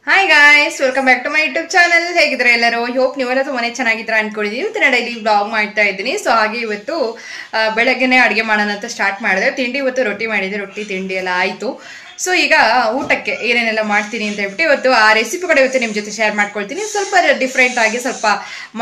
Hi guys, welcome back to my YouTube channel. ಹೇಗಿದ್ರೆ ಎಲ್ಲರೂ? Hope ನೀವೆಲ್ಲ ತುಂಬಾನೇ ಚೆನ್ನಾಗಿದ್ರ ಅನ್ಕೊಂಡಿದೀವಿ. ಇವತ್ತಿನ ಡೈಲಿ ಬ್ಲಾಗ್ ಮಾಡ್ತಾ ಇದ್ದೀನಿ. ಸೊ ಹಾಗೆ ಇವತ್ತು ಬೆಳಗ್ಗೆನೆ ಅಡುಗೆ ಮಾಡೋಣ ಅಂತ ಸ್ಟಾರ್ಟ್ ಮಾಡಿದೆ. ತಿಂಡಿ ಇವತ್ತು ರೊಟ್ಟಿ ಮಾಡಿದೆ, ರೊಟ್ಟಿ ತಿಂಡಿ ಎಲ್ಲ ಆಯಿತು. ಸೊ ಈಗ ಊಟಕ್ಕೆ ಏನೇನೆಲ್ಲ ಮಾಡ್ತೀನಿ ಅಂತ ಹೇಳ್ಬಿಟ್ಟು ಇವತ್ತು ಆ ರೆಸಿಪಿ ಕೂಡ ಇವತ್ತು ನಿಮ್ಮ ಜೊತೆ ಶೇರ್ ಮಾಡ್ಕೊಳ್ತೀನಿ. ಸ್ವಲ್ಪ ಡಿಫ್ರೆಂಟ್ ಆಗಿ ಸ್ವಲ್ಪ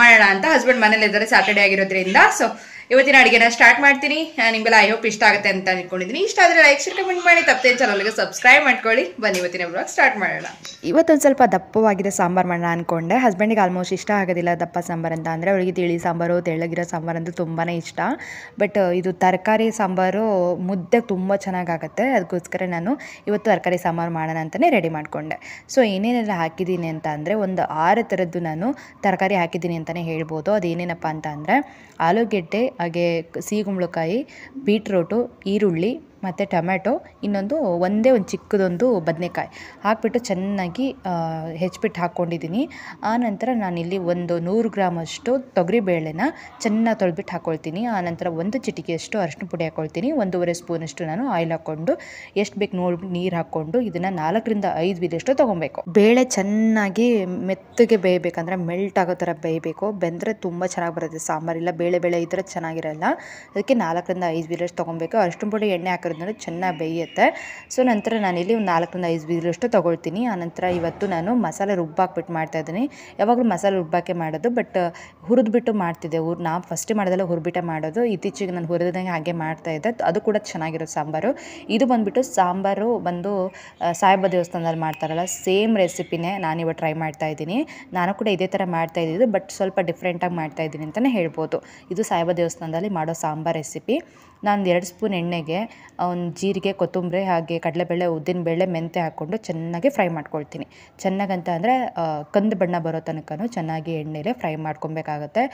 ಮಾಡೋಣ ಅಂತ. ಹಸ್ಬೆಂಡ್ ಮನೇಲಿ ಇದ್ದಾರೆ, ಸ್ಯಾಟರ್ಡೇ ಆಗಿರೋದ್ರಿಂದ. ಸೊ ಇವತ್ತಿನ ಅಡುಗೆನ ಸ್ಟಾರ್ಟ್ ಮಾಡ್ತೀನಿ. ನಿಮಗೆಲ್ಲ ಐ ಹೋಪ್ ಇಷ್ಟ ಆಗುತ್ತೆ ಅಂತ ಅನ್ಕೊಂಡಿದ್ದೀನಿ. ಇಷ್ಟ ಆದರೆ ಲೈಕ್ ಶೇರ್ ಕಮೆಂಟ್ ಮಾಡಿ, ತಪ್ಪದೆ ಚಾನಲ್ಗೆ ಸಬ್ಸ್ಕ್ರೈಬ್ ಮಾಡ್ಕೊಳ್ಳಿ. ಬನ್ನಿ ಇವತ್ತಿನ ಬ್ಲಾಗ್ ಸ್ಟಾರ್ಟ್ ಮಾಡೋಣ. ಇವತ್ತೊಂದು ಸ್ವಲ್ಪ ದಪ್ಪವಾಗಿದೆ ಸಾಂಬಾರು ಮಾಡೋಣ ಅಂದ್ಕೊಂಡೆ. ಹಸ್ಬೆಂಡಿಗೆ ಆಲ್ಮೋಸ್ಟ್ ಇಷ್ಟ ಆಗೋದಿಲ್ಲ ದಪ್ಪ ಸಾಂಬಾರು ಅಂತ. ಅಂದರೆ ಅವಳಿಗೆ ತಿಳಿ ಸಾಂಬಾರು, ತೆಳ್ಳಗಿರೋ ಸಾಂಬಾರು ಅಂದ್ರೆ ತುಂಬಾ ಇಷ್ಟ. ಬಟ್ ಇದು ತರಕಾರಿ ಸಾಂಬಾರು ಮುದ್ದೆ ತುಂಬ ಚೆನ್ನಾಗಾಗುತ್ತೆ. ಅದಕ್ಕೋಸ್ಕರ ನಾನು ಇವತ್ತು ತರಕಾರಿ ಸಾಂಬಾರು ಮಾಡೋಣ ಅಂತಲೇ ರೆಡಿ ಮಾಡಿಕೊಂಡೆ. ಸೊ ಏನೇನೆಲ್ಲ ಹಾಕಿದ್ದೀನಿ ಅಂತ ಅಂದರೆ ಒಂದು 6 ಥರದ್ದು ನಾನು ತರಕಾರಿ ಹಾಕಿದ್ದೀನಿ ಅಂತಲೇ ಹೇಳ್ಬೋದು. ಅದೇನೇನಪ್ಪ ಅಂತ ಅಂದರೆ ಆಲೂಗೆಡ್ಡೆ, ಹಾಗೆ ಸಿಹಿಗುಂಬಳಕಾಯಿ, ಬೀಟ್ರೋಟು, ಈರುಳ್ಳಿ ಮತ್ತು ಟೊಮ್ಯಾಟೊ, ಇನ್ನೊಂದು ಒಂದೇ ಒಂದು ಚಿಕ್ಕದೊಂದು ಬದನೆಕಾಯಿ ಹಾಕಿಬಿಟ್ಟು ಚೆನ್ನಾಗಿ ಹೆಚ್ಚಿಬಿಟ್ಟು ಹಾಕ್ಕೊಂಡಿದ್ದೀನಿ. ಆನಂತರ ನಾನಿಲ್ಲಿ ಒಂದು 100 ಗ್ರಾಮಷ್ಟು ತೊಗರಿಬೇಳೆನ ಚೆನ್ನಾಗಿ ತೊಳೆದ್ಬಿಟ್ಟು ಹಾಕ್ಕೊಳ್ತೀನಿ. ಆನಂತರ ಒಂದು ಚಿಟಿಕೆಯಷ್ಟು ಅರಿಶಿನ ಪುಡಿ ಹಾಕ್ಕೊಳ್ತೀನಿ. 1.5 ಸ್ಪೂನಷ್ಟು ನಾನು ಆಯಿಲ್ ಹಾಕ್ಕೊಂಡು ಎಷ್ಟು ಬೇಕು ನೋಡಿ ನೀರು ಹಾಕ್ಕೊಂಡು ಇದನ್ನು 4ರಿಂದ 5 ವಿಧಷ್ಟು ತೊಗೊಬೇಕು. ಬೇಳೆ ಚೆನ್ನಾಗಿ ಮೆತ್ತಗೆ ಬೇಯಬೇಕಂದ್ರೆ ಮೆಲ್ಟ್ ಆಗೋ ಥರ ಬೇಯಬೇಕು. ಬೆಂದರೆ ತುಂಬ ಚೆನ್ನಾಗಿ ಬರುತ್ತೆ ಸಾಂಬಾರಿಲ್ಲ. ಬೇಳೆ ಇದ್ರೆ ಚೆನ್ನಾಗಿರಲ್ಲ. ಅದಕ್ಕೆ 4ರಿಂದ 5 ವಿಧಷ್ಟು ತೊಗೊಬೇಕು. ಅರಿಶಿನ ಪುಡಿ ಎಣ್ಣೆ ಹಾಕಿರೋದ್ರಿಂದ ಚೆನ್ನಾಗಿ ಬೇಯುತ್ತೆ. ಸೊ ನಂತರ ನಾನಿಲ್ಲಿ ಒಂದು 4ರಿಂದ 5 ವಿಧಷ್ಟು ತೊಗೊಳ್ತೀನಿ. ಆನಂತರ ಇವತ್ತು ನಾನು ಮಸಾಲೆ ರುಬ್ಬಾಕ್ಬಿಟ್ಟು ಮಾಡ್ತಾಯಿದ್ದೀನಿ. ಯಾವಾಗಲೂ ಮಸಾಲೆ ರುಬ್ಬಾಕೆ ಮಾಡೋದು, ಬಟ್ ಹುರಿದ್ಬಿಟ್ಟು ಮಾಡ್ತಿದ್ದೆ. ನಾವು ಫಸ್ಟ್ ಮಾಡೋದೆಲ್ಲ ಹುರಿಬಿಟ್ಟೆ ಮಾಡೋದು. ಇತ್ತೀಚೆಗೆ ನಾನು ಹುರಿದಂಗೆ ಹಾಗೆ ಮಾಡ್ತಾಯಿದ್ದೆ. ಅದು ಕೂಡ ಚೆನ್ನಾಗಿರೋ ಸಾಂಬಾರು. ಇದು ಬಂದುಬಿಟ್ಟು ಸಾಂಬಾರು ಬಂದು ಸಾಯಿಬಾಬಾ ದೇವಸ್ಥಾನದಲ್ಲಿ ಮಾಡ್ತಾರಲ್ಲ, ಸೇಮ್ ರೆಸಿಪಿನೇ ನಾನಿವತ್ತು ಟ್ರೈ ಮಾಡ್ತಾಯಿದ್ದೀನಿ. ನಾನು ಕೂಡ ಇದೇ ಥರ ಮಾಡ್ತಾಯಿದ್ದು, ಬಟ್ ಸ್ವಲ್ಪ ಡಿಫ್ರೆಂಟಾಗಿ ಮಾಡ್ತಾಯಿದ್ದೀನಿ ಅಂತಲೇ ಹೇಳ್ಬೋದು. ಇದು ಸಾಯಿಬಾಬಾ ದೇವಸ್ಥಾನದಲ್ಲಿ ಮಾಡೋ ಸಾಂಬಾರು ರೆಸಿಪಿ. ನಾನು 2 ಸ್ಪೂನ್ ಎಣ್ಣೆಗೆ ಒಂದು ಜೀರಿಗೆ, ಕೊತ್ತಂಬರಿ, ಹಾಗೆ ಕಡಲೆಬೇಳೆ, ಉದ್ದಿನಬೇಳೆ, ಮೆಂತ್ಯ ಹಾಕ್ಕೊಂಡು ಚೆನ್ನಾಗಿ ಫ್ರೈ ಮಾಡ್ಕೊಳ್ತೀನಿ. ಚೆನ್ನಾಗಂತ ಅಂದರೆ ಕಂದು ಬಣ್ಣ ಬರೋ ತನಕ ಚೆನ್ನಾಗಿ ಎಣ್ಣೆಲೆ ಫ್ರೈ ಮಾಡ್ಕೊಬೇಕಾಗತ್ತೆ.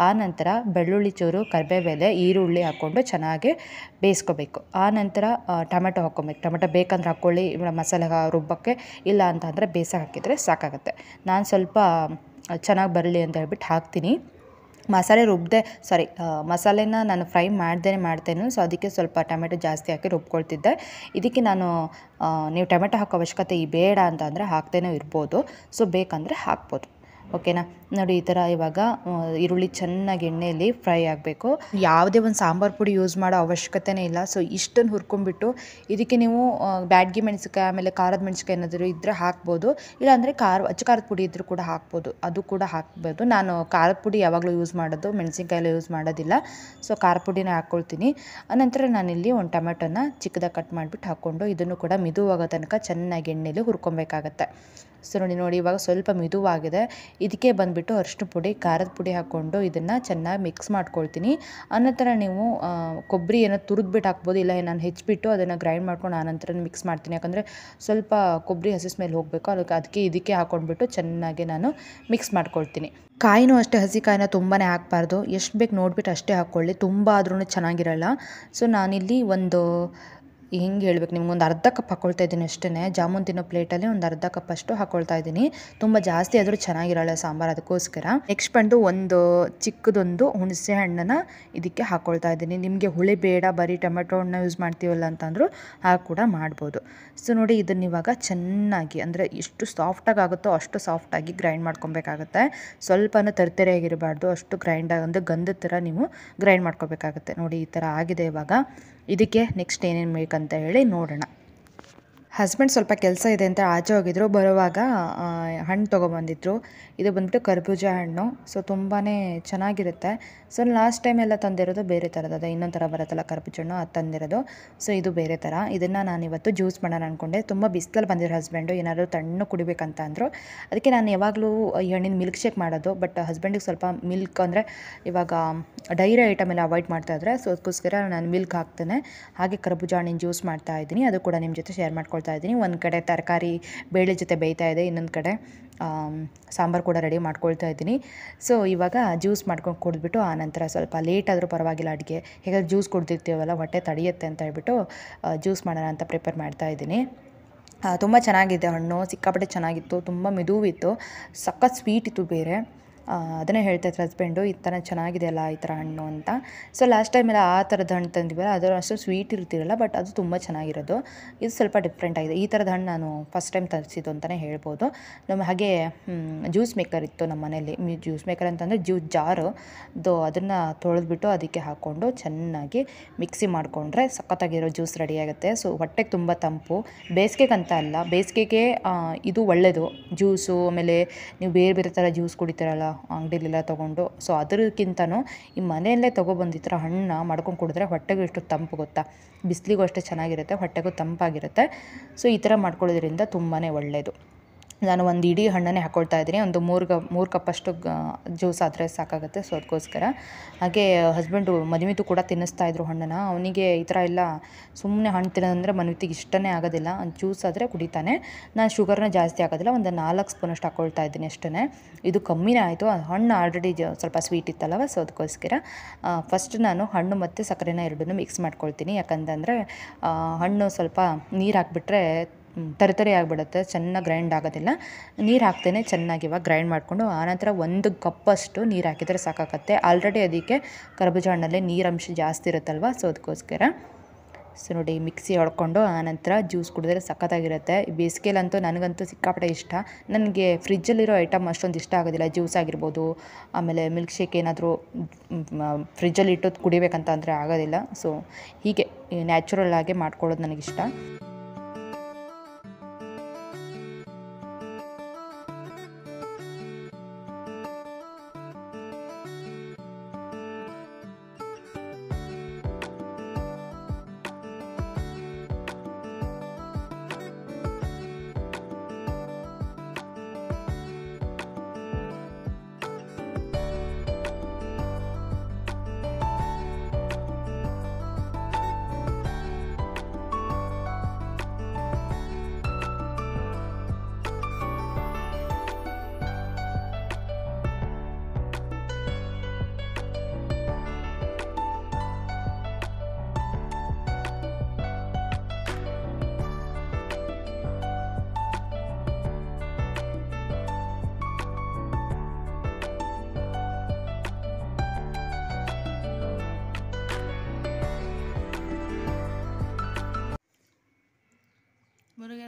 ಆನಂತರ ಬೆಳ್ಳುಳ್ಳಿ ಚೂರು, ಕರಿಬೇವೆಲೆ, ಈರುಳ್ಳಿ ಹಾಕ್ಕೊಂಡು ಚೆನ್ನಾಗಿ ಬೇಯಿಸ್ಕೋಬೇಕು. ಆನಂತರ ಟೊಮೆಟೊ ಹಾಕ್ಕೊಬೇಕು. ಟೊಮೆಟೊ ಬೇಕಂದ್ರೆ ಹಾಕ್ಕೊಳ್ಳಿ, ಮಸಾಲೆ ರುಬ್ಬಕ್ಕೆ. ಇಲ್ಲ ಅಂತ ಅಂದರೆ ಬೇಯಿಸೋಕೆ ಹಾಕಿದರೆ ಸಾಕಾಗುತ್ತೆ. ನಾನು ಸ್ವಲ್ಪ ಚೆನ್ನಾಗಿ ಬರಲಿ ಅಂತ ಹೇಳ್ಬಿಟ್ಟು ಹಾಕ್ತೀನಿ. ಮಸಾಲೆನ ನಾನು ಫ್ರೈ ಮಾಡ್ತೇನೆ. ಸೊ ಅದಕ್ಕೆ ಸ್ವಲ್ಪ ಟೊಮೆಟೊ ಜಾಸ್ತಿ ಹಾಕಿ ರುಬ್ಕೊಳ್ತಿದ್ದೆ. ಇದಕ್ಕೆ ನಾನು ನೀವು ಟೊಮೆಟೊ ಹಾಕೋ ಅವಶ್ಯಕತೆ ಬೇಡ ಅಂತ ಅಂದರೆ ಹಾಕ್ತೇನೆ ಇರ್ಬೋದು. ಸೊ ಬೇಕಂದರೆ ಹಾಕ್ಬೋದು. ಓಕೆನಾ? ನೋಡಿ, ಈ ಥರ ಇವಾಗ ಈರುಳ್ಳಿ ಚೆನ್ನಾಗಿ ಎಣ್ಣೆಯಲ್ಲಿ ಫ್ರೈ ಆಗಬೇಕು. ಯಾವುದೇ ಒಂದು ಸಾಂಬಾರು ಪುಡಿ ಯೂಸ್ ಮಾಡೋ ಅವಶ್ಯಕತೆನೇ ಇಲ್ಲ. ಸೊ ಇಷ್ಟನ್ನು ಹುರ್ಕೊಂಡ್ಬಿಟ್ಟು ಇದಕ್ಕೆ ನೀವು ಬ್ಯಾಡಗಿ ಮೆಣಸಿನ್ಕಾಯಿ, ಆಮೇಲೆ ಖಾರದ ಮೆಣಸಿನ್ಕಾಯಿ ಏನಾದರೂ ಇದ್ದರೆ ಹಾಕ್ಬೋದು. ಇಲ್ಲಾಂದರೆ ಅಚ್ಚ ಖಾರದ ಪುಡಿ ಇದ್ದರೂ ಕೂಡ ಹಾಕ್ಬೋದು. ಅದು ಕೂಡ ಹಾಕ್ಬೋದು. ನಾನು ಖಾರದ ಪುಡಿ ಯಾವಾಗಲೂ ಯೂಸ್ ಮಾಡೋದು, ಮೆಣಸಿನ್ಕಾಯಿ ಎಲ್ಲ ಯೂಸ್ ಮಾಡೋದಿಲ್ಲ. ಸೊ ಖಾರ ಪುಡಿನೇ ಹಾಕ್ಕೊಳ್ತೀನಿ. ಆನಂತರ ನಾನಿಲ್ಲಿ ಒಂದು ಟೊಮೆಟೊನ ಚಿಕ್ಕದಾಗಿ ಕಟ್ ಮಾಡಿಬಿಟ್ಟು ಹಾಕ್ಕೊಂಡು ಇದನ್ನು ಕೂಡ ಮಿದುವಾಗೋ ತನಕ ಚೆನ್ನಾಗಿ ಎಣ್ಣೆಯಲ್ಲಿ ಹುರ್ಕೊಬೇಕಾಗತ್ತೆ. ಸೊ ನೋಡಿ ಇವಾಗ ಸ್ವಲ್ಪ ಮಿದುವಾಗಿದೆ. ಇದಕ್ಕೆ ಬಂದುಬಿಟ್ಟು ಅರಿಶಿನ ಪುಡಿ, ಖಾರದ ಪುಡಿ ಹಾಕ್ಕೊಂಡು ಇದನ್ನು ಚೆನ್ನಾಗಿ ಮಿಕ್ಸ್ ಮಾಡ್ಕೊಳ್ತೀನಿ. ಆನಂತರ ನೀವು ಕೊಬ್ಬರಿ ಏನೋ ತುರಿದ್ಬಿಟ್ಟು ಹಾಕ್ಬೋದು. ಇಲ್ಲ ನಾನು ಹೆಚ್ಚಿಬಿಟ್ಟು ಅದನ್ನು ಗ್ರೈಂಡ್ ಮಾಡ್ಕೊಂಡು ಆನಂತರ ಮಿಕ್ಸ್ ಮಾಡ್ತೀನಿ. ಯಾಕಂದರೆ ಸ್ವಲ್ಪ ಕೊಬ್ಬರಿ ಹಸಿ ಸ್ಮೆಲ್ ಹೋಗಬೇಕು. ಅದಕ್ಕೆ ಇದಕ್ಕೆ ಹಾಕ್ಕೊಂಡ್ಬಿಟ್ಟು ಚೆನ್ನಾಗಿ ನಾನು ಮಿಕ್ಸ್ ಮಾಡ್ಕೊಳ್ತೀನಿ. ಕಾಯಿನೂ ಅಷ್ಟೇ, ಹಸಿ ಕಾಯಿನ ತುಂಬಾ ಹಾಕಬಾರ್ದು. ಎಷ್ಟು ಬೇಕು ನೋಡಿಬಿಟ್ಟು ಅಷ್ಟೇ ಹಾಕ್ಕೊಳ್ಳಿ. ತುಂಬ ಆದ್ರೂ ಚೆನ್ನಾಗಿರಲ್ಲ. ಸೊ ನಾನಿಲ್ಲಿ ಒಂದು ಹೆಂಗೆ ಹೇಳ್ಬೇಕು, ನಿಮ್ಗೊಂದು ಅರ್ಧ ಕಪ್ ಹಾಕ್ಕೊಳ್ತಾ ಇದ್ದೀನಿ ಅಷ್ಟೇ. ಜಾಮೂನ್ ತಿನ್ನೋ ಪ್ಲೇಟಲ್ಲಿ ಒಂದು ಅರ್ಧ ಕಪ್ ಅಷ್ಟು ಹಾಕ್ಕೊಳ್ತಾ ಇದ್ದೀನಿ. ತುಂಬ ಜಾಸ್ತಿ ಆದರೂ ಚೆನ್ನಾಗಿರಲ್ಲ ಸಾಂಬಾರು, ಅದಕ್ಕೋಸ್ಕರ. ನೆಕ್ಸ್ಟ್ ಬಂದು ಒಂದು ಚಿಕ್ಕದೊಂದು ಹುಣಸೆ ಹಣ್ಣನ್ನು ಇದಕ್ಕೆ ಹಾಕ್ಕೊಳ್ತಾ ಇದ್ದೀನಿ. ನಿಮಗೆ ಹುಳಿ ಬೇಡ, ಬರೀ ಟೊಮೆಟೊ ಹಣ್ಣು ಯೂಸ್ ಮಾಡ್ತೀವಲ್ಲ ಅಂತಂದರೂ ಹಾಗೆ ಕೂಡ ಮಾಡ್ಬೋದು. ಸೊ ನೋಡಿ, ಇದನ್ನು ಇವಾಗ ಚೆನ್ನಾಗಿ, ಅಂದರೆ ಎಷ್ಟು ಸಾಫ್ಟಾಗಿ ಆಗುತ್ತೋ ಅಷ್ಟು ಸಾಫ್ಟಾಗಿ ಗ್ರೈಂಡ್ ಮಾಡ್ಕೊಬೇಕಾಗತ್ತೆ. ಸ್ವಲ್ಪನೂ ತರ್ತರೆಯಾಗಿರಬಾರ್ದು. ಅಷ್ಟು ಗ್ರೈಂಡಾಗಿ ಅಂದರೆ ಗಂಧದ ಥರ ನೀವು ಗ್ರೈಂಡ್ ಮಾಡ್ಕೋಬೇಕಾಗತ್ತೆ. ನೋಡಿ ಈ ಥರ ಆಗಿದೆ. ಇವಾಗ ಇದಕ್ಕೆ ನೆಕ್ಸ್ಟ್ ಏನೇನು ಬೇಕಂತ ಹೇಳಿ ನೋಡೋಣ. ಹಸ್ಬೆಂಡ್ ಸ್ವಲ್ಪ ಕೆಲಸ ಇದೆ ಅಂತ ಆಚೆ ಹೋಗಿದ್ರು. ಬರುವಾಗ ಹಣ್ಣು ತೊಗೊಬಂದಿದ್ರು. ಇದು ಬಂದುಬಿಟ್ಟು ಕರ್ಬೂಜ ಹಣ್ಣು. ಸೊ ತುಂಬಾ ಚೆನ್ನಾಗಿರುತ್ತೆ. ಸೊ ಲಾಸ್ಟ್ ಟೈಮ್ ಎಲ್ಲ ತಂದಿರೋದು ಬೇರೆ ಥರದ್ದು, ಅದೇ ಇನ್ನೊಂದು ಥರ ಬರುತ್ತಲ್ಲ ಕರ್ಬೂಜ ಹಣ್ಣು, ಅದು ತಂದಿರೋದು. ಸೊ ಇದು ಬೇರೆ ಥರ. ಇದನ್ನು ನಾನು ಇವತ್ತು ಜ್ಯೂಸ್ ಮಾಡೋಣ ಅಂದ್ಕೊಂಡೆ. ತುಂಬ ಬಿಸಿಲಲ್ಲಿ ಬಂದಿರೋ ಹಸ್ಬೆಂಡು ಏನಾದರೂ ತಣ್ಣು ಕುಡಿಬೇಕಂತ ಅಂದರು. ಅದಕ್ಕೆ ನಾನು ಯಾವಾಗಲೂ ಈ ಹಣ್ಣಿನ ಮಿಲ್ಕ್ ಶೇಕ್ ಮಾಡೋದು. ಬಟ್ ಹಸ್ಬೆಂಡಿಗೆ ಸ್ವಲ್ಪ ಮಿಲ್ಕ್ ಅಂದರೆ ಇವಾಗ ಡೈರಿ ಐಟಮ್ ಎಲ್ಲ ಅವಾಯ್ಡ್ ಮಾಡ್ತಾಯಿದ್ರೆ, ಸೊ ಅದಕ್ಕೋಸ್ಕರ ನಾನು ಮಿಲ್ಕ್ ಹಾಕ್ತೇನೆ. ಹಾಗೆ ಕರ್ಬೂಜ ಹಣ್ಣಿನ ಜ್ಯೂಸ್ ಮಾಡ್ತಾಯಿದ್ದೀನಿ. ಅದು ಕೂಡ ನಿಮ್ಮ ಜೊತೆ ಶೇರ್ ಮಾಡ್ಕೊಳ್ತಾ ಇದ್ದೀನಿ. ಒಂದು ಕಡೆ ತರಕಾರಿ ಬೇಳೆ ಜೊತೆ ಬೇಯ್ತಾ ಇದೆ, ಇನ್ನೊಂದು ಕಡೆ ಸಾಂಬಾರು ಕೂಡ ರೆಡಿ ಮಾಡ್ಕೊಳ್ತಾ ಇದ್ದೀನಿ. ಸೊ ಇವಾಗ ಜ್ಯೂಸ್ ಮಾಡ್ಕೊಂಡು ಕುಡಿದ್ಬಿಟ್ಟು ಆನಂತರ ಸ್ವಲ್ಪ ಲೇಟ್ ಆದರೂ ಪರವಾಗಿಲ್ಲ ಅಡುಗೆ, ಹೇಗಾದ್ರೆ ಜ್ಯೂಸ್ ಕುಡ್ದಿರ್ತೀವಲ್ಲ ಹೊಟ್ಟೆ ತಡೆಯುತ್ತೆ ಅಂತ ಹೇಳ್ಬಿಟ್ಟು ಜ್ಯೂಸ್ ಮಾಡೋಣ ಅಂತ ಪ್ರಿಪೇರ್ ಮಾಡ್ತಾಯಿದ್ದೀನಿ. ತುಂಬ ಚೆನ್ನಾಗಿದೆ ಹಣ್ಣು, ಸಿಕ್ಕಾಪಟ್ಟೆ ಚೆನ್ನಾಗಿತ್ತು. ತುಂಬ ಮೆದುವಿತ್ತು, ಸಖತ್ ಸ್ವೀಟ್ ಇತ್ತು ಬೇರೆ. ಅದನ್ನೇ ಹೇಳ್ತಾಯಿದ್ರು ಹಸ್ಬೆಂಡು, ಈ ಥರ ಚೆನ್ನಾಗಿದೆಯಲ್ಲ ಈ ಥರ ಹಣ್ಣು ಅಂತ. ಸೊ ಲಾಸ್ಟ್ ಟೈಮೆಲ್ಲ ಆ ಥರದ ಹಣ್ಣು ತಂದಿವಲ್ಲ, ಅದು ಅಷ್ಟು ಸ್ವೀಟ್ ಇರ್ತಿರಲ್ಲ, ಬಟ್ ಅದು ತುಂಬ ಚೆನ್ನಾಗಿರೋದು. ಇದು ಸ್ವಲ್ಪ ಡಿಫ್ರೆಂಟ್ ಆಗಿದೆ. ಈ ಥರದ ಹಣ್ಣು ನಾನು ಫಸ್ಟ್ ಟೈಮ್ ತರಿಸಿದ್ದು ಅಂತಲೇ ಹೇಳ್ಬೋದು. ನಮ್ಮ ಹಾಗೆ ಜ್ಯೂಸ್ ಮೇಕರ್ ಇತ್ತು ನಮ್ಮ ಮನೇಲಿ. ಜ್ಯೂಸ್ ಮೇಕರ್ ಅಂತಂದರೆ ಜ್ಯೂಸ್ ಜಾರು ಅದನ್ನು ತೊಳೆದ್ಬಿಟ್ಟು ಅದಕ್ಕೆ ಹಾಕ್ಕೊಂಡು ಚೆನ್ನಾಗಿ ಮಿಕ್ಸಿ ಮಾಡಿಕೊಂಡ್ರೆ ಸಖತ್ತಾಗಿರೋ ಜ್ಯೂಸ್ ರೆಡಿಯಾಗುತ್ತೆ. ಸೊ ಹೊಟ್ಟೆಗೆ ತುಂಬ ತಂಪು, ಬೇಸಿಗೆಗಂತ ಅಲ್ಲ, ಬೇಸಿಗೆಗೆ ಇದು ಒಳ್ಳೆಯದು ಜ್ಯೂಸು. ಆಮೇಲೆ ನೀವು ಬೇರೆ ಬೇರೆ ಥರ ಜ್ಯೂಸ್ ಕುಡಿತೀರಲ್ಲ ಅಂಗಡಿಲೆಲ್ಲ ತೊಗೊಂಡು, ಸೊ ಅದಕ್ಕಿಂತನೂ ಈ ಮನೆಯಲ್ಲೇ ತೊಗೊಬಂದು ಈ ಥರ ಹಣ್ಣು ಮಾಡ್ಕೊಂಡು ಕುಡಿದ್ರೆ ಹೊಟ್ಟೆಗೂ ಎಷ್ಟು ತಂಪು ಗೊತ್ತಾ. ಬಿಸಿಲಿಗೂ ಅಷ್ಟೇ ಚೆನ್ನಾಗಿರುತ್ತೆ, ಹೊಟ್ಟೆಗೂ ತಂಪಾಗಿರುತ್ತೆ. ಸೊ ಈ ಥರ ಮಾಡ್ಕೊಳ್ಳೋದ್ರಿಂದ ತುಂಬಾ ಒಳ್ಳೆಯದು. ನಾನು ಒಂದು ಇಡೀ ಹಣ್ಣನ್ನೇ ಹಾಕ್ಕೊಳ್ತಾ ಇದ್ದೀನಿ. ಒಂದು 3 ಕಪ್ಪಷ್ಟು ಜ್ಯೂಸ್ ಆದರೆ ಸಾಕಾಗುತ್ತೆ. ಸೊ ಅದಕ್ಕೋಸ್ಕರ ಹಾಗೆ ಹಸ್ಬೆಂಡು ಮದುವೆದು ಕೂಡ ತಿನ್ನಿಸ್ತಾಯಿದ್ರು ಹಣ್ಣನ್ನು. ಅವನಿಗೆ ಈ ಥರ ಎಲ್ಲ ಸುಮ್ಮನೆ ಹಣ್ಣು ತಿನ್ನೋದಂದರೆ ಮನ್ವಿತಿಗೆ ಇಷ್ಟನೇ ಆಗೋದಿಲ್ಲ. ಜ್ಯೂಸ್ ಆದರೆ ಕುಡಿತಾನೆ. ನಾನು ಶುಗರ್ನ ಜಾಸ್ತಿ ಹಾಕೋದಿಲ್ಲ, ಒಂದು 4 ಸ್ಪೂನಷ್ಟು ಹಾಕ್ಕೊಳ್ತಾ ಇದ್ದೀನಿ ಅಷ್ಟೇ. ಇದು ಕಮ್ಮಿನೇ ಆಯಿತು, ಹಣ್ಣು ಆಲ್ರೆಡಿ ಸ್ವಲ್ಪ ಸ್ವೀಟ್ ಇತ್ತಲ್ಲವ. ಸೊ ಅದಕ್ಕೋಸ್ಕರ ಫಸ್ಟ್ ನಾನು ಹಣ್ಣು ಮತ್ತು ಸಕ್ಕರೆನ ಎರಡನ್ನೂ ಮಿಕ್ಸ್ ಮಾಡ್ಕೊಳ್ತೀನಿ. ಯಾಕಂತಂದರೆ ಹಣ್ಣು ಸ್ವಲ್ಪ ನೀರು ಹಾಕಿಬಿಟ್ರೆ ತರಿ ಆಗಿಬಿಡುತ್ತೆ, ಚೆನ್ನಾಗಿ ಗ್ರೈಂಡ್ ಆಗೋದಿಲ್ಲ. ನೀರು ಹಾಕ್ತೇನೆ ಚೆನ್ನಾಗಿ ಇವಾಗ ಗ್ರೈಂಡ್ ಮಾಡಿಕೊಂಡು ಆನಂತರ 1 ಕಪ್ಪಷ್ಟು ನೀರು ಹಾಕಿದರೆ ಸಾಕಾಗತ್ತೆ. ಆಲ್ರೆಡಿ ಅದಕ್ಕೆ ಕರ್ಬೂಜ ಹಣ್ಣಲ್ಲೇ ನೀರಂಶ ಜಾಸ್ತಿ ಇರುತ್ತಲ್ವ. ಸೊ ಅದಕ್ಕೋಸ್ಕರ ಸೊ ನೋಡಿ ಮಿಕ್ಸಿ ಹೊಡ್ಕೊಂಡು ಆನಂತರ ಜ್ಯೂಸ್ ಕುಡಿದ್ರೆ ಸಖತ್ತಾಗಿರುತ್ತೆ. ಬೇಸಿಗೆಲಂತೂ ನನಗಂತೂ ಸಿಕ್ಕಾಪಟ್ಟೆ ಇಷ್ಟ. ನನಗೆ ಫ್ರಿಜ್ಜಲ್ಲಿರೋ ಐಟಮ್ ಅಷ್ಟೊಂದು ಇಷ್ಟ ಆಗೋದಿಲ್ಲ. ಜ್ಯೂಸ್ ಆಗಿರ್ಬೋದು, ಆಮೇಲೆ ಮಿಲ್ಕ್ ಶೇಕ್ ಏನಾದರೂ ಫ್ರಿಜ್ಜಲ್ಲಿ ಇಟ್ಟು ಕುಡಿಬೇಕಂತ ಅಂದರೆ ಆಗೋದಿಲ್ಲ. ಸೊ ಹೀಗೆ ನ್ಯಾಚುರಲ್ ಆಗಿ ಮಾಡ್ಕೊಳ್ಳೋದು ನನಗಿಷ್ಟ.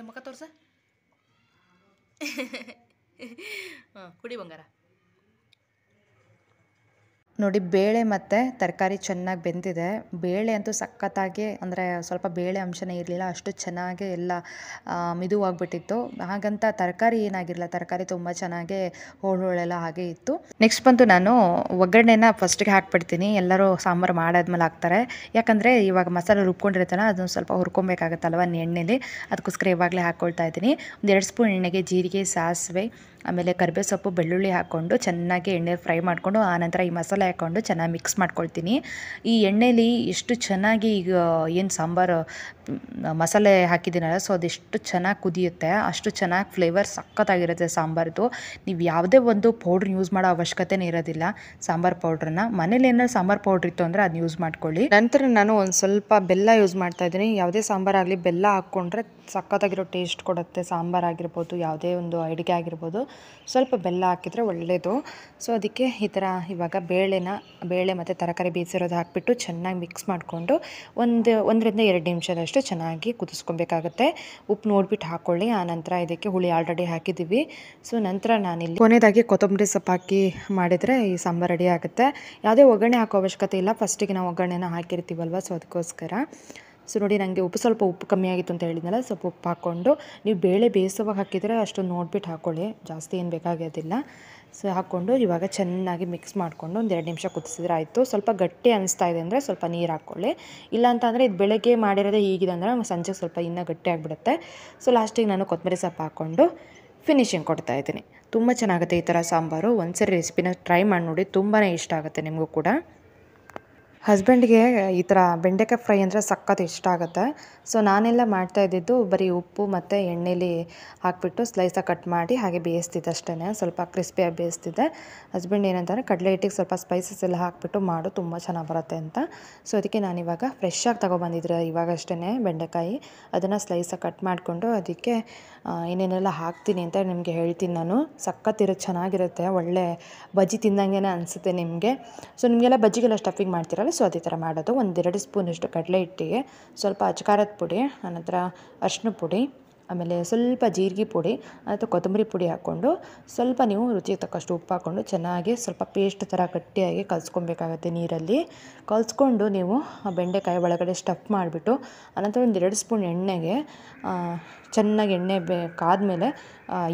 ಮುಖ ತೋರ್ಸ ಕುಡಿ ಬಂಗಾರ. ನೋಡಿ ಬೇಳೆ ಮತ್ತು ತರಕಾರಿ ಚೆನ್ನಾಗಿ ಬೆಂದಿದೆ. ಬೇಳೆ ಅಂತೂ ಸಖತ್ತಾಗಿ, ಅಂದರೆ ಸ್ವಲ್ಪ ಬೇಳೆ ಅಂಶನೇ ಇರಲಿಲ್ಲ, ಅಷ್ಟು ಚೆನ್ನಾಗಿ ಎಲ್ಲ ಮಿದುವಾಗಿಬಿಟ್ಟಿತ್ತು. ಹಾಗಂತ ತರಕಾರಿ ಏನಾಗಿರಲಿಲ್ಲ, ತರಕಾರಿ ತುಂಬ ಚೆನ್ನಾಗಿ ಹೋಳೆಲ್ಲ ಹಾಗೆ ಇತ್ತು. ನೆಕ್ಸ್ಟ್ ಬಂತು ನಾನು ಒಗ್ಗರಣೆನ ಫಸ್ಟಿಗೆ ಹಾಕ್ಬಿಡ್ತೀನಿ. ಎಲ್ಲರೂ ಸಾಂಬಾರು ಮಾಡಾದ್ಮೇಲೆ ಹಾಕ್ತಾರೆ. ಯಾಕಂದರೆ ಇವಾಗ ಮಸಾಲೆ ರುಬ್ಕೊಂಡಿರುತ್ತಲ್ಲ, ಅದನ್ನು ಸ್ವಲ್ಪ ಹುರ್ಕೊಬೇಕಾಗತ್ತಲ್ವ ಎಣ್ಣೆಲಿ, ಅದಕ್ಕೋಸ್ಕರ ಇವಾಗಲೇ ಹಾಕ್ಕೊಳ್ತಾ ಇದ್ದೀನಿ. ಒಂದು 2 ಸ್ಪೂನ್ ಎಣ್ಣೆಗೆ ಜೀರಿಗೆ, ಸಾಸಿವೆ, ಆಮೇಲೆ ಕರಿಬೇವು ಸೊಪ್ಪು, ಬೆಳ್ಳುಳ್ಳಿ ಹಾಕ್ಕೊಂಡು ಚೆನ್ನಾಗಿ ಎಣ್ಣೆ ಫ್ರೈ ಮಾಡಿಕೊಂಡು ಆನಂತರ ಈ ಮಸಾಲೆ ಹಾಕ್ಕೊಂಡು ಚೆನ್ನಾಗಿ ಮಿಕ್ಸ್ ಮಾಡ್ಕೊಳ್ತೀನಿ. ಈ ಎಣ್ಣೆಲಿ ಎಷ್ಟು ಚೆನ್ನಾಗಿ ಈಗ ಏನು ಸಾಂಬಾರು ಮಸಾಲೆ ಹಾಕಿದ್ದೀನಲ್ಲ, ಸೊ ಅದೆಷ್ಟು ಚೆನ್ನಾಗಿ ಕುದಿಯುತ್ತೆ, ಅಷ್ಟು ಚೆನ್ನಾಗಿ ಫ್ಲೇವರ್ ಸಖತ್ತಾಗಿರುತ್ತೆ ಸಾಂಬಾರ್ದು. ನೀವು ಯಾವುದೇ ಒಂದು ಪೌಡ್ರ್ ಯೂಸ್ ಮಾಡೋ ಅವಶ್ಯಕತೆನೇ ಇರೋದಿಲ್ಲ. ಸಾಂಬಾರು ಪೌಡ್ರನ್ನ ಮನೇಲಿ ಏನಾದ್ರು ಸಾಂಬಾರು ಪೌಡ್ರ್ ಇತ್ತು ಅಂದರೆ ಅದನ್ನ ಯೂಸ್ ಮಾಡ್ಕೊಳ್ಳಿ. ನಂತರ ನಾನು ಒಂದು ಸ್ವಲ್ಪ ಬೆಲ್ಲ ಯೂಸ್ ಮಾಡ್ತಾಯಿದ್ದೀನಿ. ಯಾವುದೇ ಸಾಂಬಾರಾಗಲಿ ಬೆಲ್ಲ ಹಾಕ್ಕೊಂಡ್ರೆ ಸಖತ್ತಾಗಿರೋ ಟೇಸ್ಟ್ ಕೊಡುತ್ತೆ. ಸಾಂಬಾರಾಗಿರ್ಬೋದು, ಯಾವುದೇ ಒಂದು ಅಡುಗೆ ಆಗಿರ್ಬೋದು, ಸ್ವಲ್ಪ ಬೆಲ್ಲ ಹಾಕಿದರೆ ಒಳ್ಳೆಯದು. ಸೊ ಅದಕ್ಕೆ ಈ ಥರ ಇವಾಗ ಬೇಳೆ ಮತ್ತು ತರಕಾರಿ ಬೇಯಿಸಿರೋದು ಹಾಕಿಬಿಟ್ಟು ಚೆನ್ನಾಗಿ ಮಿಕ್ಸ್ ಮಾಡಿಕೊಂಡು 1 ರಿಂದ 2 ನಿಮಿಷದಷ್ಟು ಚೆನ್ನಾಗಿ ಕುದಿಸ್ಕೊಬೇಕಾಗುತ್ತೆ. ಉಪ್ಪು ನೋಡಿಬಿಟ್ಟು ಹಾಕ್ಕೊಳ್ಳಿ. ಆನಂತರ ಇದಕ್ಕೆ ಹುಳಿ ಆಲ್ರೆಡಿ ಹಾಕಿದ್ದೀವಿ. ಸೊ ನಂತರ ನಾನಿಲ್ಲಿ ಕೊನೆಯದಾಗಿ ಕೊತ್ತಂಬರಿ ಸೊಪ್ಪು ಹಾಕಿ ಮಾಡಿದರೆ ಈ ಸಾಂಬಾರು ರೆಡಿ ಆಗುತ್ತೆ. ಯಾವುದೇ ಒಗ್ಗರಣೆ ಹಾಕೋ ಅವಶ್ಯಕತೆ ಇಲ್ಲ, ಫಸ್ಟಿಗೆ ನಾವು ಒಗ್ಗರಣೆನ ಹಾಕಿರ್ತೀವಲ್ವ, ಸೊ ಅದಕ್ಕೋಸ್ಕರ. ಸೊ ನೋಡಿ ನನಗೆ ಸ್ವಲ್ಪ ಉಪ್ಪು ಕಮ್ಮಿ ಆಗಿತ್ತು ಅಂತ ಹೇಳಿದ್ನಲ್ಲ, ಸ್ವಲ್ಪ ಉಪ್ಪು ಹಾಕ್ಕೊಂಡು, ನೀವು ಬೇಳೆ ಬೇಯಿಸುವಾಗ ಹಾಕಿದರೆ ಅಷ್ಟು ನೋಡಿಬಿಟ್ಟು ಹಾಕ್ಕೊಳ್ಳಿ, ಜಾಸ್ತಿ ಏನು ಬೇಕಾಗೋದಿಲ್ಲ. ಸೊ ಹಾಕ್ಕೊಂಡು ಇವಾಗ ಚೆನ್ನಾಗಿ ಮಿಕ್ಸ್ ಮಾಡಿಕೊಂಡು 1-2 ನಿಮಿಷ ಕುದಿಸಿದ್ರೆ ಆಯಿತು. ಸ್ವಲ್ಪ ಗಟ್ಟಿ ಅನಿಸ್ತಾ ಇದೆ ಅಂದರೆ ಸ್ವಲ್ಪ ನೀರು ಹಾಕ್ಕೊಳ್ಳಿ. ಇಲ್ಲಾಂತಂದರೆ ಇದು ಬೆಳಗ್ಗೆ ಮಾಡಿರೋದೇ ಹೀಗಿದೆ ಅಂದರೆ ಸಂಜೆಗೆ ಸ್ವಲ್ಪ ಇನ್ನೂ ಗಟ್ಟಿ ಆಗಿಬಿಡುತ್ತೆ. ಸೊ ಲಾಸ್ಟಿಗೆ ನಾನು ಕೊತ್ತಂಬರಿ ಸೊಪ್ಪು ಹಾಕ್ಕೊಂಡು ಫಿನಿಶಿಂಗ್ ಕೊಡ್ತಾಯಿದ್ದೀನಿ. ತುಂಬ ಚೆನ್ನಾಗುತ್ತೆ ಈ ಥರ ಸಾಂಬಾರು. ಒಂದ್ಸರಿ ರೆಸಿಪಿನ ಟ್ರೈ ಮಾಡಿ ನೋಡಿ, ತುಂಬಾ ಇಷ್ಟ ಆಗುತ್ತೆ ನಿಮಗೂ ಕೂಡ. ಹಸ್ಬೆಂಡ್ಗೆ ಈ ಥರ ಬೆಂಡೆಕಾಯಿ ಫ್ರೈ ಅಂದರೆ ಸಖತ್ ಇಷ್ಟ ಆಗುತ್ತೆ. ಸೊ ನಾನೆಲ್ಲ ಮಾಡ್ತಾಯಿದ್ದಿದ್ದು ಬರೀ ಉಪ್ಪು ಮತ್ತು ಎಣ್ಣೆಲಿ ಹಾಕಿಬಿಟ್ಟು ಸ್ಲೈಸಾಗಿ ಕಟ್ ಮಾಡಿ ಹಾಗೆ ಬೇಯಿಸ್ತಿದ್ದೆ ಅಷ್ಟೇ, ಸ್ವಲ್ಪ ಕ್ರಿಸ್ಪಿಯಾಗಿ ಬೇಯಿಸ್ತಿದ್ದೆ. ಹಸ್ಬೆಂಡ್ ಏನಂತಾರೆ ಕಡಲೆ ಹಿಟ್ಟಿಗೆ ಸ್ವಲ್ಪ ಸ್ಪೈಸಸ್ ಎಲ್ಲ ಹಾಕಿಬಿಟ್ಟು ಮಾಡು, ತುಂಬ ಚೆನ್ನಾಗಿ ಬರುತ್ತೆ ಅಂತ. ಸೊ ಅದಕ್ಕೆ ನಾನಿವಾಗ ಫ್ರೆಶ್ಶಾಗಿ ತೊಗೊಬಂದಿದ್ರೆ ಇವಾಗಷ್ಟೇ ಬೆಂಡೆಕಾಯಿ, ಅದನ್ನು ಸ್ಲೈಸಾಗಿ ಕಟ್ ಮಾಡಿಕೊಂಡು ಅದಕ್ಕೆ ಏನೇನೆಲ್ಲ ಹಾಕ್ತೀನಿ ಅಂತ ನಿಮಗೆ ಹೇಳ್ತೀನಿ ನಾನು. ಸಖತ್ತಿರುತ್ತೆ, ಚೆನ್ನಾಗಿರುತ್ತೆ, ಒಳ್ಳೆ ಬಜ್ಜಿ ತಿಂದಂಗೆ ಅನಿಸುತ್ತೆ ನಿಮಗೆ. ಸೊ ನಿಮಗೆಲ್ಲ ಬಜ್ಜಿಗೆಲ್ಲ ಸ್ಟಫಿಂಗ್ ಮಾಡ್ತೀರಲ್ಲ, ಸೊ ಅದೇ ಥರ ಮಾಡೋದು. 1-2 ಸ್ಪೂನಷ್ಟು ಕಡಲೆ ಹಿಟ್ಟಿಗೆ ಸ್ವಲ್ಪ ಅಚ್ಕಾರದ ಪುಡಿ, ಆನಂತರ ಅರಿಶಿನ ಪುಡಿ, ಆಮೇಲೆ ಸ್ವಲ್ಪ ಜೀರಿಗೆ ಪುಡಿ ಅಥವಾ ಕೊತ್ತಂಬರಿ ಪುಡಿ ಹಾಕ್ಕೊಂಡು ಸ್ವಲ್ಪ ನೀವು ರುಚಿಗೆ ತಕ್ಕಷ್ಟು ಉಪ್ಪು ಹಾಕ್ಕೊಂಡು ಚೆನ್ನಾಗಿ ಸ್ವಲ್ಪ ಪೇಸ್ಟ್ ಥರ ಗಟ್ಟಿಯಾಗಿ ಕಲಿಸ್ಕೊಬೇಕಾಗತ್ತೆ ನೀರಲ್ಲಿ. ಕಲಿಸ್ಕೊಂಡು ನೀವು ಆ ಬೆಂಡೆಕಾಯಿ ಒಳಗಡೆ ಸ್ಟಫ್ ಮಾಡಿಬಿಟ್ಟು ಅನಂತರ 1-2 ಸ್ಪೂನ್ ಎಣ್ಣೆಗೆ ಚೆನ್ನಾಗಿ ಎಣ್ಣೆ ಕಾದ್ಮೇಲೆ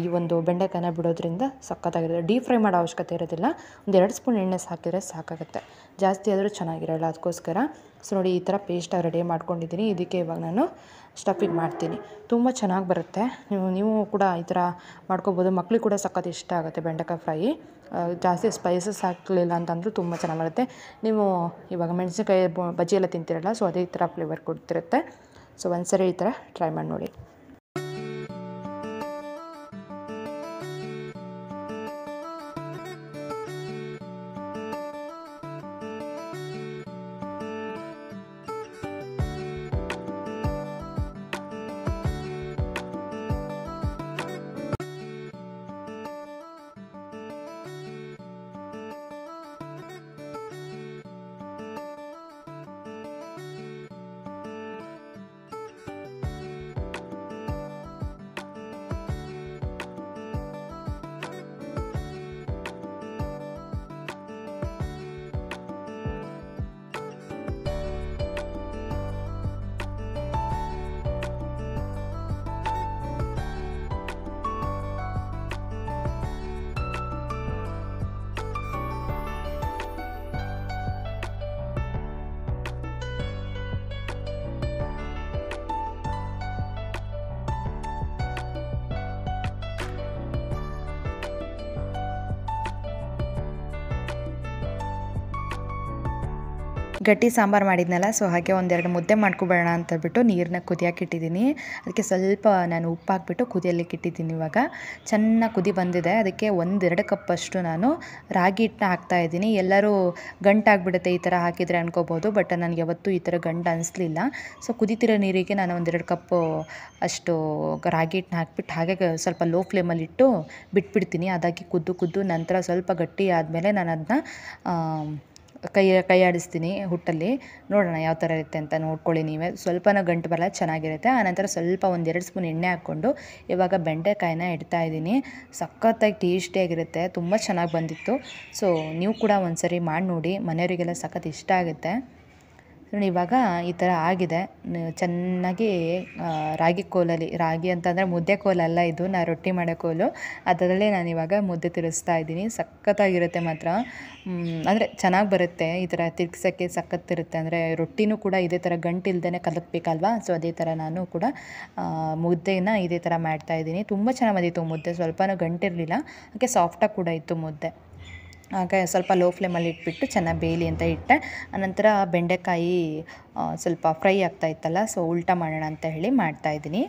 ಈ ಒಂದು ಬೆಂಡೆಕಾಯಿನ ಬಿಡೋದ್ರಿಂದ ಸಖತ್ತಾಗಿರುತ್ತೆ. ಡೀಪ್ ಫ್ರೈ ಮಾಡೋ ಅವಶ್ಯಕತೆ ಇರೋದಿಲ್ಲ, 1-2 ಸ್ಪೂನ್ ಎಣ್ಣೆ ಹಾಕಿದರೆ ಸಾಕಾಗುತ್ತೆ, ಜಾಸ್ತಿ ಆದರೂ ಚೆನ್ನಾಗಿರೋಲ್ಲ, ಅದಕ್ಕೋಸ್ಕರ. ಸೊ ನೋಡಿ, ಈ ಥರ ಪೇಸ್ಟಾಗಿ ರೆಡಿ ಮಾಡ್ಕೊಂಡಿದ್ದೀನಿ. ಇದಕ್ಕೆ ಇವಾಗ ನಾನು ಸ್ಟಫಿಂಗ್ ಮಾಡ್ತೀನಿ. ತುಂಬ ಚೆನ್ನಾಗಿ ಬರುತ್ತೆ, ನೀವು ಕೂಡ ಈ ಥರ ಮಾಡ್ಕೊಬೋದು. ಮಕ್ಳಿಗೆ ಕೂಡ ಸಖತ್ ಇಷ್ಟ ಆಗುತ್ತೆ ಬೆಂಡೆಕಾಯಿ ಫ್ರೈ. ಜಾಸ್ತಿ ಸ್ಪೈಸಸ್ ಹಾಕಲಿಲ್ಲ ಅಂತಂದರೂ ತುಂಬ ಚೆನ್ನಾಗಿ ಬರುತ್ತೆ. ನೀವು ಇವಾಗ ಮೆಣಸಿನ್ಕಾಯಿ ಬಜ್ಜಿ ಎಲ್ಲ ತಿಂತೀರಲ್ಲ, ಸೊ ಅದೇ ಥರ ಫ್ಲೇವರ್ ಕೊಡ್ತಿರುತ್ತೆ. ಸೊ ಒಂದ್ಸರಿ ಈ ಥರ ಟ್ರೈ ಮಾಡಿ ನೋಡಿ. ಗಟ್ಟಿ ಸಾಂಬಾರು ಮಾಡಿದ್ನಲ್ಲ, ಸೊ ಹಾಗೆ 1-2 ಮುದ್ದೆ ಮಾಡ್ಕೊಬೇಡ ಅಂತ ಹೇಳ್ಬಿಟ್ಟು ನೀರನ್ನ ಕುದಿಯೋಕೆ ಇಟ್ಟಿದ್ದೀನಿ. ಅದಕ್ಕೆ ಸ್ವಲ್ಪ ನಾನು ಉಪ್ಪು ಹಾಕ್ಬಿಟ್ಟು ಕುದಿಯಲಿಕ್ಕೆ ಇಟ್ಟಿದ್ದೀನಿ. ಇವಾಗ ಚೆನ್ನಾಗಿ ಕುದಿ ಬಂದಿದೆ, ಅದಕ್ಕೆ 1-2 ಕಪ್ಪಷ್ಟು ನಾನು ರಾಗಿ ಹಿಟ್ಟನ್ನ ಹಾಕ್ತಾಯಿದ್ದೀನಿ. ಎಲ್ಲರೂ ಗಂಟಾಗ್ಬಿಡುತ್ತೆ ಈ ಥರ ಹಾಕಿದರೆ ಅನ್ಕೋಬೋದು, ಬಟ್ ನನಗೆ ಯಾವತ್ತೂ ಈ ಥರ ಗಂಟು ಅನಿಸ್ಲಿಲ್ಲ. ಸೊ ಕುದಿತಿರೋ ನೀರಿಗೆ ನಾನು 1-2 ಕಪ್ಪು ಅಷ್ಟು ರಾಗಿ ಹಿಟ್ಟನ್ನ ಹಾಕ್ಬಿಟ್ಟು ಹಾಗೆ ಸ್ವಲ್ಪ ಲೋ ಫ್ಲೇಮಲ್ಲಿ ಇಟ್ಟು ಬಿಟ್ಬಿಡ್ತೀನಿ. ಅದಾಗಿ ಕುದ್ದು ನಂತರ ಸ್ವಲ್ಪ ಗಟ್ಟಿ ಆದಮೇಲೆ ನಾನು ಅದನ್ನ ಕೈ ಆಡಿಸ್ತೀನಿ ಹುಟ್ಟಲ್ಲಿ. ನೋಡೋಣ ಯಾವ ಥರ ಇರುತ್ತೆ ಅಂತ ನೋಡ್ಕೊಳ್ಳಿ ನೀವೇ. ಸ್ವಲ್ಪನೂ ಗಂಟು ಬರಲ್ಲ, ಚೆನ್ನಾಗಿರುತ್ತೆ. ಆನಂತರ ಸ್ವಲ್ಪ 1-2 ಸ್ಪೂನ್ ಎಣ್ಣೆ ಹಾಕ್ಕೊಂಡು ಇವಾಗ ಬೆಂಡೆಕಾಯಿನ ಇಡ್ತಾ ಇದ್ದೀನಿ. ಸಖತ್ತಾಗಿ ಟೇಸ್ಟಿಯಾಗಿರುತ್ತೆ, ತುಂಬ ಚೆನ್ನಾಗಿ ಬಂದಿತ್ತು. ಸೊ ನೀವು ಕೂಡ ಒಂದ್ಸರಿ ಮಾಡಿ ನೋಡಿ, ಮನೆಯವರಿಗೆಲ್ಲ ಸಖತ್ ಇಷ್ಟ ಆಗುತ್ತೆ. ಇವಾಗ ಈ ಥರ ಆಗಿದೆ ಚೆನ್ನಾಗಿ. ರಾಗಿ ಕೋಲಲ್ಲಿ, ರಾಗಿ ಅಂತಂದರೆ ಮುದ್ದೆ ಕೋಲಲ್ಲ ಇದು, ನಾ ರೊಟ್ಟಿ ಮಾಡೋ ಕೋಲು, ಅದರಲ್ಲೇ ನಾನು ಇವಾಗ ಮುದ್ದೆ ತಿರುಗಿಸ್ತಾ ಇದ್ದೀನಿ. ಸಖತ್ತಾಗಿರುತ್ತೆ ಮಾತ್ರ, ಅಂದರೆ ಚೆನ್ನಾಗಿ ಬರುತ್ತೆ ಈ ಥರ ತಿರ್ಗ್ಸೋಕ್ಕೆ, ಸಖತ್ತಿರುತ್ತೆ. ಅಂದರೆ ರೊಟ್ಟಿನೂ ಕೂಡ ಇದೇ ಥರ ಗಂಟಿಲ್ದೇ ಕಲಕಬೇಕಲ್ವಾ, ಸೊ ಅದೇ ಥರ ನಾನು ಕೂಡ ಮುದ್ದೆನ ಇದೇ ಥರ ಮಾಡ್ತಾಯಿದ್ದೀನಿ. ತುಂಬ ಚೆನ್ನಾಗಿ ಬಂದಿತ್ತು ಮುದ್ದೆ, ಸ್ವಲ್ಪನೂ ಗಂಟಿರಲಿಲ್ಲ, ಹಾಗೆ ಸಾಫ್ಟಾಗಿ ಕೂಡ ಇತ್ತು ಮುದ್ದೆ. ಹಾಗೆ ಸ್ವಲ್ಪ ಲೋ ಫ್ಲೇಮಲ್ಲಿ ಇಟ್ಬಿಟ್ಟು ಚೆನ್ನಾಗಿ ಬೇಯಲಿ ಅಂತ ಇಟ್ಟೆ. ಆನಂತರ ಬೆಂಡೆಕಾಯಿ ಸ್ವಲ್ಪ ಫ್ರೈ ಆಗ್ತಾ ಇತ್ತಲ್ಲ, ಸೊ ಉಲ್ಟಾ ಮಾಡೋಣ ಅಂತ ಹೇಳಿ ಮಾಡ್ತಾಯಿದ್ದೀನಿ.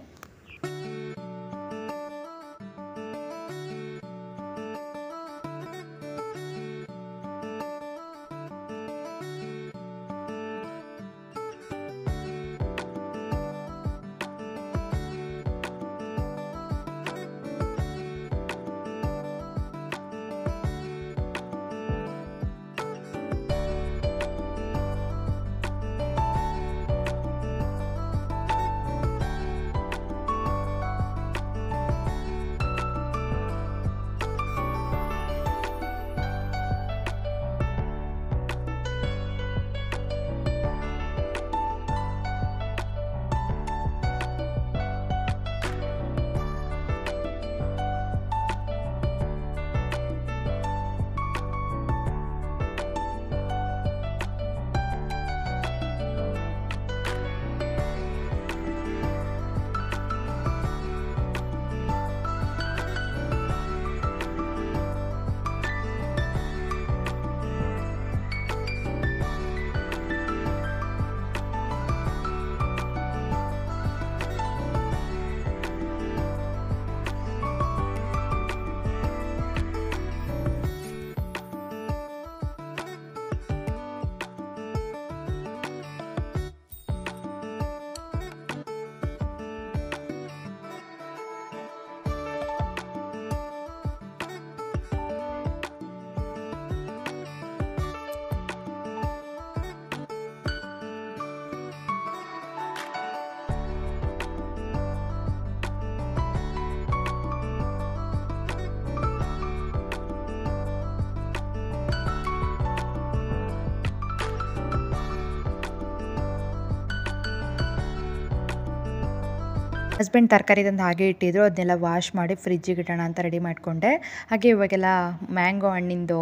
ಹಸ್ಬೆಂಡ್ ತರಕಾರಿ ತಂದು ಹಾಗೆ ಇಟ್ಟಿದ್ರು, ಅದನ್ನೆಲ್ಲ ವಾಶ್ ಮಾಡಿ ಫ್ರಿಜ್ಜಿಗೆ ಇಡೋಣ ಅಂತ ರೆಡಿ ಮಾಡಿಕೊಂಡೆ. ಹಾಗೆ ಇವಾಗೆಲ್ಲ ಮ್ಯಾಂಗೋ ಹಣ್ಣಿಂದು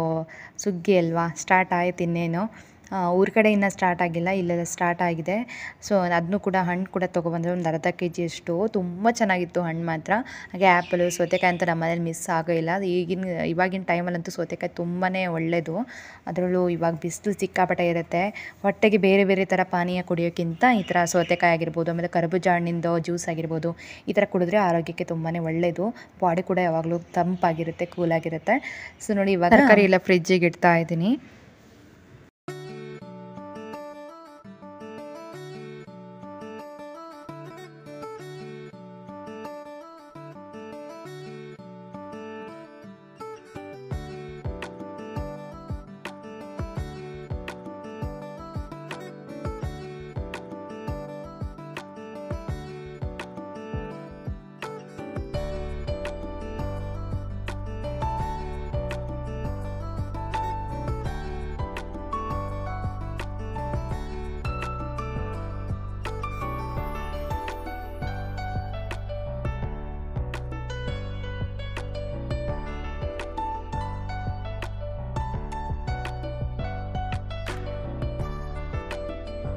ಸುಗ್ಗಿ ಅಲ್ವಾ, ಸ್ಟಾರ್ಟ್ ಆಯ್ತು ಇನ್ನೇನು. ಊರ ಕಡೆ ಇನ್ನೂ ಸ್ಟಾರ್ಟ್ ಆಗಿಲ್ಲ, ಇಲ್ಲೆಲ್ಲ ಸ್ಟಾರ್ಟ್ ಆಗಿದೆ. ಸೊ ಅದನ್ನು ಕೂಡ ಹಣ್ಣು ಕೂಡ ತೊಗೊಬಂದರೆ ಒಂದು ಅರ್ಧ kg ತುಂಬ ಚೆನ್ನಾಗಿತ್ತು ಹಣ್ಣು ಮಾತ್ರ. ಹಾಗೆ ಆ್ಯಪಲು, ಸೌತೆಕಾಯಿ ಅಂತ ನಮ್ಮ ಮನೇಲಿ ಮಿಸ್ ಆಗೋಯಿಲ್ಲ. ಇವಾಗಿನ ಟೈಮಲ್ಲಂತೂ ಸೌತೆಕಾಯಿ ತುಂಬಾ ಒಳ್ಳೆಯದು. ಅದರಲ್ಲೂ ಇವಾಗ ಬಿಸಿಲು ಸಿಕ್ಕಾಪಟ್ಟೆ ಇರುತ್ತೆ. ಹೊಟ್ಟೆಗೆ ಬೇರೆ ಬೇರೆ ಥರ ಪಾನೀಯ ಕುಡಿಯೋಕ್ಕಿಂತ ಈ ಥರ ಸೌತೆಕಾಯಿ ಆಗಿರ್ಬೋದು, ಆಮೇಲೆ ಕರ್ಬೂಜ ಹಣ್ಣಿಂದು ಜ್ಯೂಸ್ ಆಗಿರ್ಬೋದು, ಈ ಥರ ಕುಡಿದ್ರೆ ಆರೋಗ್ಯಕ್ಕೆ ತುಂಬಾ ಒಳ್ಳೆಯದು. ಬಾಡಿ ಕೂಡ ಯಾವಾಗಲೂ ತಂಪಾಗಿರುತ್ತೆ, ಕೂಲಾಗಿರುತ್ತೆ. ಸೊ ನೋಡಿ, ಇವಾಗ ತರಕಾರಿ ಎಲ್ಲ ಫ್ರಿಜ್ಜಿಗೆ ಇಡ್ತಾ ಇದ್ದೀನಿ.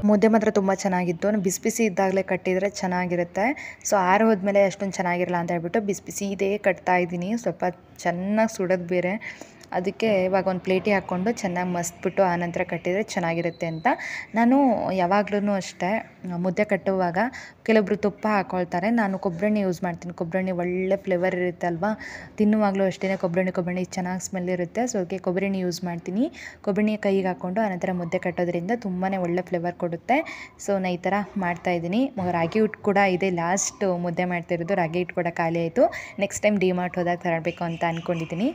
ಮುದ್ದೆ ಮಾತ್ರ ತುಂಬ ಚೆನ್ನಾಗಿತ್ತು. ಬಿಸಿ ಬಿಸಿ ಇದ್ದಾಗಲೇ ಕಟ್ಟಿದರೆ ಚೆನ್ನಾಗಿರುತ್ತೆ. ಸೊ ಆರು ಹೋದ್ಮೇಲೆ ಅಷ್ಟೊಂದು ಚೆನ್ನಾಗಿರಲ್ಲ ಅಂತ ಹೇಳ್ಬಿಟ್ಟು ಬಿಸಿ ಬಿಸಿ ಇದೇ ಕಟ್ತಾ ಇದ್ದೀನಿ. ಸ್ವಲ್ಪ ಚೆನ್ನಾಗಿ ಸುಡೋದು ಬೇರೆ, ಅದಕ್ಕೆ ಇವಾಗ ಒಂದು ಪ್ಲೇಟಿಗೆ ಹಾಕ್ಕೊಂಡು ಚೆನ್ನಾಗಿ ಮಸ್ತ್ಬಿಟ್ಟು ಆನಂತರ ಕಟ್ಟಿದರೆ ಚೆನ್ನಾಗಿರುತ್ತೆ ಅಂತ. ನಾನು ಯಾವಾಗ್ಲೂ ಅಷ್ಟೇ ಮುದ್ದೆ ಕಟ್ಟುವಾಗ ಕೆಲವೊಬ್ರು ತುಪ್ಪ ಹಾಕ್ಕೊಳ್ತಾರೆ, ನಾನು ಕೊಬ್ಬರಿ ಯೂಸ್ ಮಾಡ್ತೀನಿ. ಕೊಬ್ಬರಿ ಒಳ್ಳೆ ಫ್ಲೇವರ್ ಇರುತ್ತೆ ಅಲ್ವಾ, ತಿನ್ನುವಾಗಲೂ ಅಷ್ಟೇ ಕೊಬ್ಬರಿ ಚೆನ್ನಾಗಿ ಸ್ಮೆಲ್ ಇರುತ್ತೆ. ಸೊ ಅದಕ್ಕೆ ಕೊಬ್ಬರಿ ಯೂಸ್ ಮಾಡ್ತೀನಿ. ಕೊಬ್ಬರಿ ಕೈಗೆ ಹಾಕ್ಕೊಂಡು ಆನಂತರ ಮುದ್ದೆ ಕಟ್ಟೋದ್ರಿಂದ ತುಂಬಾ ಒಳ್ಳೆ ಫ್ಲೇವರ್ ಕೊಡುತ್ತೆ. ಸೊ ನಾನು ಈ ಥರ ಮಾಡ್ತಾಯಿದ್ದೀನಿ. ರಾಗಿ ಹಿಟ್ಟು ಕೂಡ ಇದೆ, ಲಾಸ್ಟ್ ಮುದ್ದೆ ಮಾಡ್ತಿರೋದು. ರಾಗಿ ಹಿಟ್ಟು ಕೂಡ ಖಾಲಿ ಆಯಿತು. ನೆಕ್ಸ್ಟ್ ಟೈಮ್ ಡಿಮಾರ್ಟ್ ಹೋದಾಗ ತರಬೇಕು ಅಂತ ಅಂದ್ಕೊಂಡಿದ್ದೀನಿ.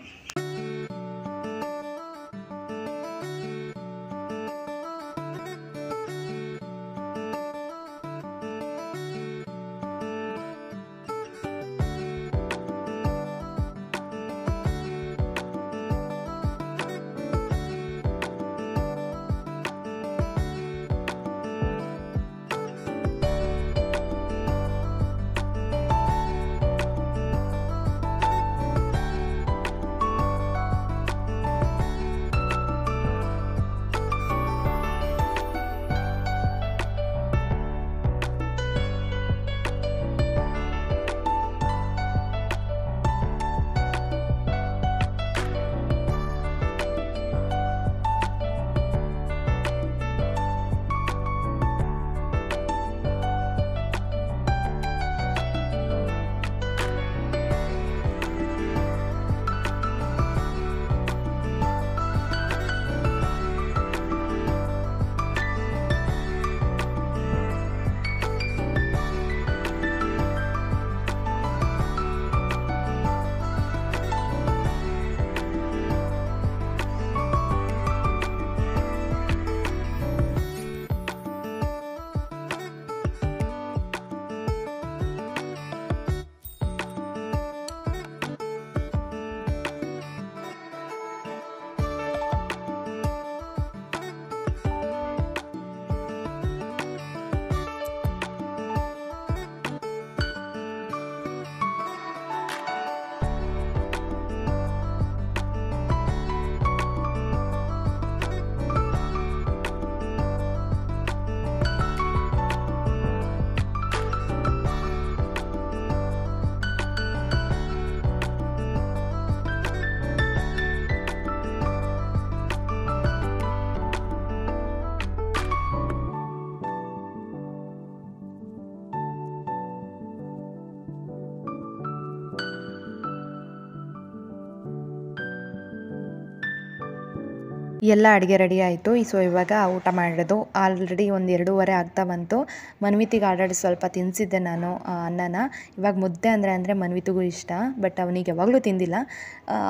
ಎಲ್ಲ ಅಡುಗೆ ರೆಡಿ ಆಯಿತು. ಸೊ ಇವಾಗ ಊಟ ಮಾಡೋದು. ಆಲ್ರೆಡಿ ಒಂದು 2:30 ಆಗ್ತಾ ಬಂತು. ಮನ್ವಿತಿಗೆ ಆಲ್ರೆಡಿ ಸ್ವಲ್ಪ ತಿನ್ನಿಸಿದ್ದೆ ನಾನು ಅನ್ನನ. ಇವಾಗ ಮುದ್ದೆ ಅಂದರೆ ಮನ್ವಿತಿಗೂ ಇಷ್ಟ, ಬಟ್ ಅವನಿಗೆ ಯಾವಾಗಲೂ ತಿಂದಿಲ್ಲ.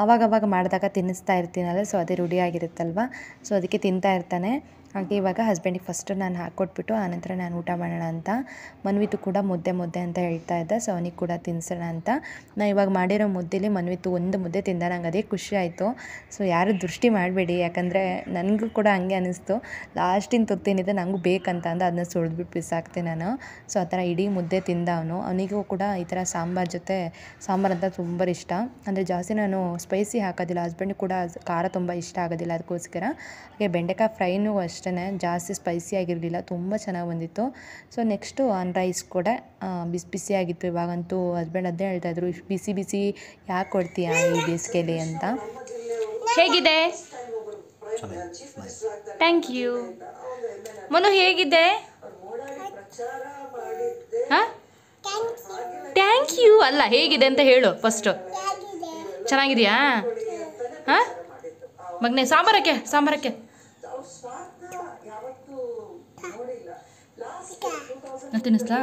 ಆವಾಗವಾಗ ಮಾಡಿದಾಗ ತಿನ್ನಿಸ್ತಾ ಇರ್ತೀನಲ್ಲ, ಸೊ ಅದೇ ರೂಢಿಯಾಗಿರುತ್ತಲ್ವ, ಸೊ ಅದಕ್ಕೆ ತಿಂತಾ ಇರ್ತಾನೆ. ಹಾಗೆ ಇವಾಗ ಹಸ್ಬೆಂಡಿಗೆ ಫಸ್ಟ್ ನಾನು ಹಾಕ್ಕೊಟ್ಬಿಟ್ಟು ಆನಂತರ ನಾನು ಊಟ ಮಾಡೋಣ ಅಂತ. ಮನ್ವಿತು ಕೂಡ ಮುದ್ದೆ ಅಂತ ಹೇಳ್ತಾ ಇದ್ದ, ಸೊ ಅವನಿಗೆ ಕೂಡ ತಿನ್ಸೋಣ ಅಂತ. ನಾನು ಇವಾಗ ಮಾಡಿರೋ ಮುದ್ದೆಲಿ ಮನ್ವಿತು ಒಂದು ಮುದ್ದೆ ತಿಂದ, ನಂಗೆ ಅದೇ ಖುಷಿ ಆಯಿತು. ಸೊ ಯಾರು ದೃಷ್ಟಿ ಮಾಡಬೇಡಿ, ಯಾಕಂದರೆ ನನಗೂ ಕೂಡ ಹಂಗೆ ಅನ್ನಿಸ್ತು. ಲಾಸ್ಟಿನ ತೊತ್ತೇನಿದೆ ನನಗೂ ಬೇಕಂತ ಅಂದ, ಅದನ್ನ ಸುಳಿದ್ಬಿಟ್ಟು ಬಿಸಾಕ್ತೆ ನಾನು. ಸೊ ಆ ಥರ ಇಡೀ ಮುದ್ದೆ ತಿಂದ ಅವನಿಗೂ ಕೂಡ ಈ ಥರ ಸಾಂಬಾರು ಅಂತ ತುಂಬ ಇಷ್ಟ. ಅಂದರೆ ಜಾಸ್ತಿ ನಾನು ಸ್ಪೈಸಿ ಹಾಕೋದಿಲ್ಲ, ಹಸ್ಬೆಂಡಿಗೆ ಕೂಡ ಖಾರ ತುಂಬ ಇಷ್ಟ ಆಗೋದಿಲ್ಲ, ಅದಕ್ಕೋಸ್ಕರ. ಹಾಗೆ ಬೆಂಡೆಕಾಯಿ ಫ್ರೈನೂ ಅಷ್ಟೇ ಜಾಸ್ತಿ ಸ್ಪೈಸಿ ಆಗಿರಲಿಲ್ಲ, ತುಂಬ ಚೆನ್ನಾಗಿ ಬಂದಿತ್ತು. ಸೊ ನೆಕ್ಸ್ಟು ಆನ್ ರೈಸ್ ಕೂಡ ಬಿಸಿಯಾಗಿತ್ತು. ಇವಾಗಂತೂ ಹಸ್ಬೆಂಡ್ ಅದೇ ಹೇಳ್ತಾಯಿದ್ರು, ಬಿಸಿ ಯಾಕೆ ಕೊಡ್ತೀಯಾ ಈ ಬೇಸಿಗೆಲಿ ಅಂತ. ಹೇಗಿದೆ? Thank you. ಮನು ಹೇಗಿದೆ? ಹಾಂ, ಥ್ಯಾಂಕ್ ಯು ಅಲ್ಲ, ಹೇಗಿದೆ ಅಂತ ಹೇಳು ಫಸ್ಟು. ಚೆನ್ನಾಗಿದೆಯಾ? ಹಾಂ ಮಗನೇ, ಸಾಂಬಾರಕ್ಕೆ ತಿನ್ನಿಸ್ಲಾ?